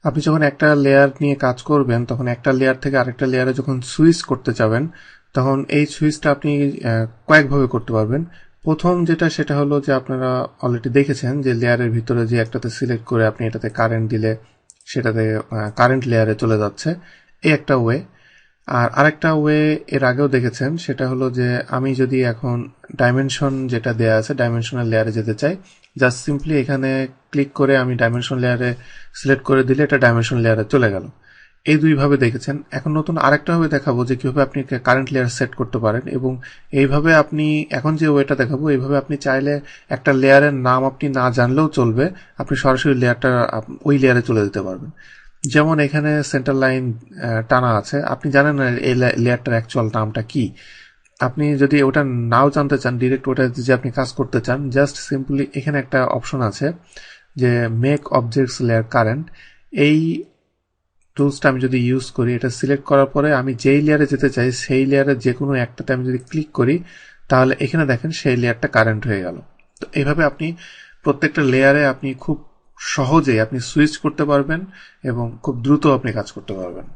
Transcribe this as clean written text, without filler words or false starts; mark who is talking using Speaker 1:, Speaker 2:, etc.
Speaker 1: আপনি যখন একটা লেয়ার নিয়ে কাজ করবেন তখন একটা লেয়ার থেকে আরেকটা লেয়ারে যখন সুইচ করতে যাবেন তখন এই সুইচটা আপনি কয়েকভাবে করতে পারবেন। প্রথম যেটা সেটা হলো যে আপনারা অলরেডি দেখেছেন যে লেয়ারের ভিতরে যে একটাতে সিলেক্ট করে আপনি এটাতে কারেন্ট দিলে সেটাতে কারেন্ট লেয়ারে চলে যাচ্ছে, এই একটা ওয়ে। আর আরেকটা ওয়ে এর আগেও দেখেছেন, সেটা হলো যে আমি যদি এখন ডাইমেনশন যেটা দেয়া আছে ডাইমেনশনাল লেয়ারে যেতে চাই, জাস্ট সিম্পলি এখানে ক্লিক করে আমি ডাইমেনশন লেয়ারে সিলেক্ট করে দিলে এটা ডাইমেনশন লেয়ারে চলে গেল। এই দুইভাবে দেখেছেন। এখন নতুন আরেকটা ভাবে দেখাবো যে কিভাবে আপনি কারেন্ট লেয়ার সেট করতে পারেন, এবং এইভাবে আপনি এখন যে ওয়েটা দেখাবো এইভাবে আপনি চাইলে একটা লেয়ারের নাম আপনি না জানলেও চলবে, আপনি সরাসরি লেয়ারটা ওই লেয়ারে চলে যেতে পারবেন। যেমন এখানে সেন্টার লাইন টানা আছে, আপনি জানেন না এই লেয়ারটার অ্যাকচুয়াল নামটা কি। আপনি যদি ওটা নাও জানতে চান, ডিরেক্ট ওটা যে আপনি কাজ করতে চান, জাস্ট সিম্পলি এখানে একটা অপশন আছে যে মেক অবজেক্টস লেয়ার কারেন্ট। এই টুলসটা আমি যদি ইউজ করি, এটা সিলেক্ট করার পরে আমি যেই লেয়ারে যেতে চাই সেই লেয়ারের যে কোনো একটাতে আমি যদি ক্লিক করি তাহলে এখানে দেখেন সেই লেয়ারটা কারেন্ট হয়ে গেল। তো এইভাবে আপনি প্রত্যেকটা লেয়ারে আপনি খুব সহজেই আপনি সুইচ করতে পারবেন এবং খুব দ্রুত আপনি কাজ করতে পারবেন।